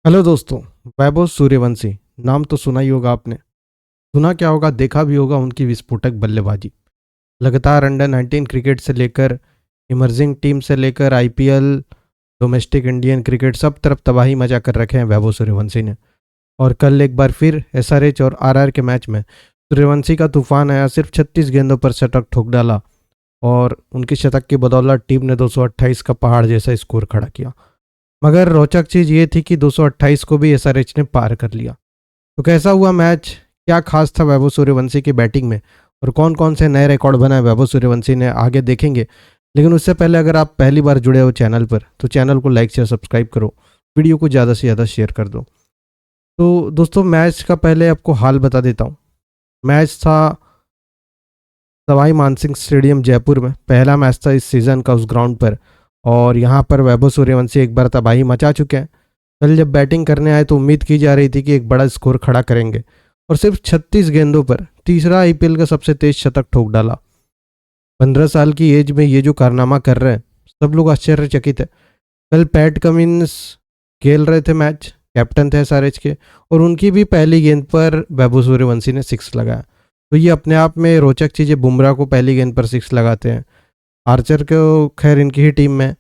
Hello दोस्तों। वैभव सूर्यवंशी नाम तो सुना ही होगा आपने। सुना क्या होगा, देखा भी होगा उनकी विस्फोटक बल्लेबाजी। लगातार अंडर 19 क्रिकेट से लेकर इमर्जिंग टीम से लेकर आईपीएल, डोमेस्टिक इंडियन क्रिकेट, सब तरफ तबाही मचा कर रखे हैं वैभव सूर्यवंशी ने। और कल एक बार फिर एसआरएच और आरआर के मैच में सूर्यवंशी का तूफान आया। सिर्फ 36 गेंदों पर शतक ठोक डाला और उनकी शतक की बदौलत टीम ने 228 का पहाड़ जैसा स्कोर खड़ा किया। मगर रोचक चीज़ ये थी कि 228 को भी एसआरएच ने पार कर लिया। तो कैसा हुआ मैच, क्या खास था वैभव सूर्यवंशी की बैटिंग में और कौन कौन से नए रिकॉर्ड बनाए वैभव सूर्यवंशी ने, आगे देखेंगे। लेकिन उससे पहले अगर आप पहली बार जुड़े हो चैनल पर तो चैनल को लाइक शेयर सब्सक्राइब करो, वीडियो को ज़्यादा से ज़्यादा शेयर कर दो। तो दोस्तों, मैच का पहले आपको हाल बता देता हूँ। मैच था सवाई मानसिंह स्टेडियम जयपुर में, पहला मैच था इस सीज़न का उस ग्राउंड पर। और यहाँ पर वैभव सूर्यवंशी एक बार तबाही मचा चुके हैं। कल जब बैटिंग करने आए तो उम्मीद की जा रही थी कि एक बड़ा स्कोर खड़ा करेंगे और सिर्फ 36 गेंदों पर तीसरा आईपीएल का सबसे तेज शतक ठोक डाला। 15 साल की एज में ये जो कारनामा कर रहे हैं, सब लोग आश्चर्यचकित है। कल पैट कमिंस खेल रहे थे मैच, कैप्टन थे एसआरएच के, और उनकी भी पहली गेंद पर वैभव सूर्यवंशी ने 6 लगाया। तो ये अपने आप में रोचक चीज़ है। बुमराह को पहली गेंद पर 6 लगाते हैं, आर्चर को खैर इनकी ही टीम में,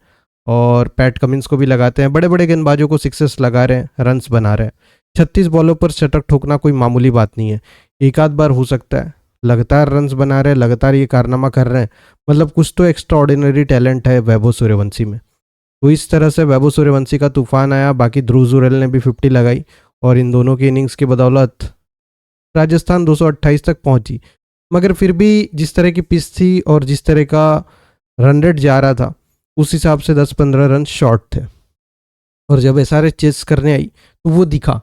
और पैट कमिंस को भी लगाते हैं। बड़े बड़े गेंदबाजों को 6 लगा रहे हैं, रन्स बना रहे हैं। 36 बॉलों पर शतक ठोकना कोई मामूली बात नहीं है, एक आध बार हो सकता है। लगातार रन्स बना रहे हैं, लगातार ये कारनामा कर रहे हैं, मतलब कुछ तो एक्स्ट्रा ऑर्डिनरी टैलेंट है वैभव सूर्यवंशी में। तो इस तरह से वैभव सूर्यवंशी का तूफान आया। बाकी ध्रुव जुरैल ने भी 50 लगाई और इन दोनों की इनिंग्स की बदौलत राजस्थान 228 तक पहुंची। मगर फिर भी जिस तरह की पिच थी और जिस तरह का रन रेट जा रहा था, उस हिसाब से 10-15 रन शॉर्ट थे। और जब एसआरएच चेस करने आई तो वो दिखा।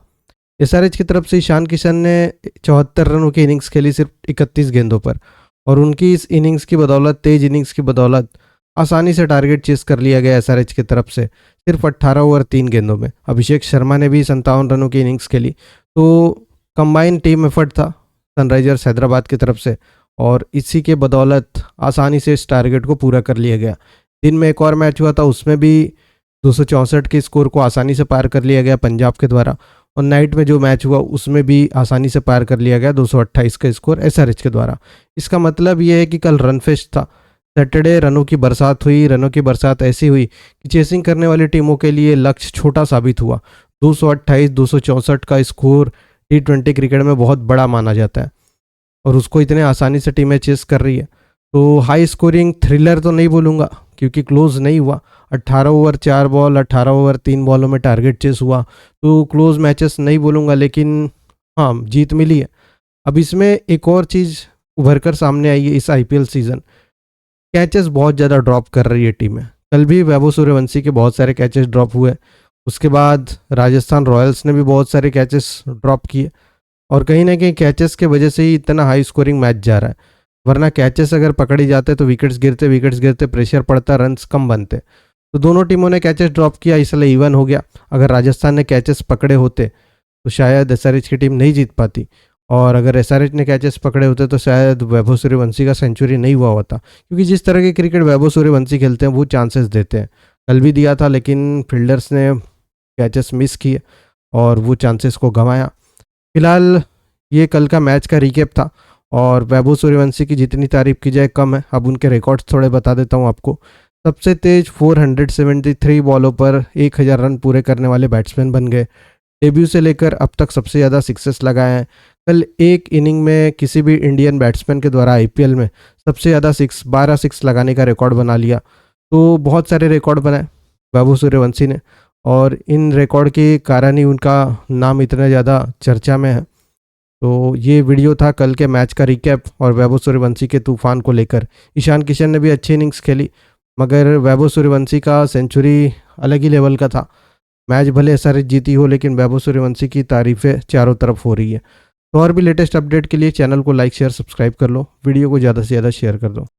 एसआरएच की तरफ से ईशान किशन ने 74 रनों की इनिंग्स खेली सिर्फ 31 गेंदों पर, और उनकी इस इनिंग्स की बदौलत, तेज इनिंग्स की बदौलत, आसानी से टारगेट चेस कर लिया गया एसआरएच की तरफ से सिर्फ 18 ओवर 3 गेंदों में। अभिषेक शर्मा ने भी 57 रनों की इनिंग्स खेली। तो कंबाइन टीम एफर्ट था सनराइजर्स हैदराबाद की तरफ से, और इसी के बदौलत आसानी से इस टारगेट को पूरा कर लिया गया। दिन में एक और मैच हुआ था, उसमें भी 264 के स्कोर को आसानी से पार कर लिया गया पंजाब के द्वारा, और नाइट में जो मैच हुआ उसमें भी आसानी से पार कर लिया गया 228 का स्कोर एसआरएच के द्वारा। इसका मतलब ये है कि कल रन फेस्ट था। सैटरडे रनों की बरसात हुई। रनों की बरसात ऐसी हुई कि चेसिंग करने वाली टीमों के लिए लक्ष्य छोटा साबित हुआ। 228-264 का स्कोर T20 क्रिकेट में बहुत बड़ा माना जाता है, और उसको इतने आसानी से टीमें चेस कर रही है। तो हाई स्कोरिंग थ्रिलर तो नहीं बोलूँगा क्योंकि क्लोज नहीं हुआ। 18 ओवर 4 बॉल, 18 ओवर 3 बॉलों में टारगेट चेस हुआ, तो क्लोज मैचेस नहीं बोलूँगा, लेकिन हाँ, जीत मिली है। अब इसमें एक और चीज़ उभर कर सामने आई है इस आईपीएल सीज़न, कैचेस बहुत ज़्यादा ड्रॉप कर रही है टीमें। कल भी वैभव सूर्यवंशी के बहुत सारे कैचेस ड्रॉप हुए। उसके बाद राजस्थान रॉयल्स ने भी बहुत सारे कैचेस ड्रॉप किए, और कहीं ना कहीं कैचेस के वजह से ही इतना हाई स्कोरिंग मैच जा रहा है। वरना कैचेस अगर पकड़ी जाते तो विकेट्स गिरते प्रेशर पड़ता, रन्स कम बनते। तो दोनों टीमों ने कैचेस ड्रॉप किया, इसलिए इवन हो गया। अगर राजस्थान ने कैचेस पकड़े होते तो शायद एसआरएच की टीम नहीं जीत पाती, और अगर एसआरएच ने कैचेस पकड़े होते तो शायद वैभव सूर्यवंशी का सेंचुरी नहीं हुआ होता। क्योंकि जिस तरह के क्रिकेट वैभव सूर्यवंशी खेलते हैं वो चांसेस देते हैं। कल भी दिया था, लेकिन फील्डर्स ने कैचेस मिस किए और वो चांसेस को गंवाया। फिलहाल ये कल का मैच का रिकेप था, और वैभव सूर्यवंशी की जितनी तारीफ की जाए कम है। अब उनके रिकॉर्ड्स थोड़े बता देता हूँ आपको। सबसे तेज 473 बॉलों पर 1000 रन पूरे करने वाले बैट्समैन बन गए। डेब्यू से लेकर अब तक सबसे ज़्यादा सिक्सेस लगाए हैं। कल एक इनिंग में किसी भी इंडियन बैट्समैन के द्वारा आईपीएल में सबसे ज़्यादा 12 सिक्स लगाने का रिकॉर्ड बना लिया। तो बहुत सारे रिकॉर्ड बनाए वैभव सूर्यवंशी ने, और इन रिकॉर्ड के कारण ही उनका नाम इतना ज़्यादा चर्चा में है। तो ये वीडियो था कल के मैच का रिकैप और वैभव सूर्यवंशी के तूफान को लेकर। ईशान किशन ने भी अच्छी इनिंग्स खेली, मगर वैभव सूर्यवंशी का सेंचुरी अलग ही लेवल का था। मैच भले एसआरएच जीती हो, लेकिन वैभव सूर्यवंशी की तारीफ़ें चारों तरफ हो रही है। तो और भी लेटेस्ट अपडेट के लिए चैनल को लाइक शेयर सब्सक्राइब कर लो, वीडियो को ज़्यादा से ज़्यादा शेयर कर दो।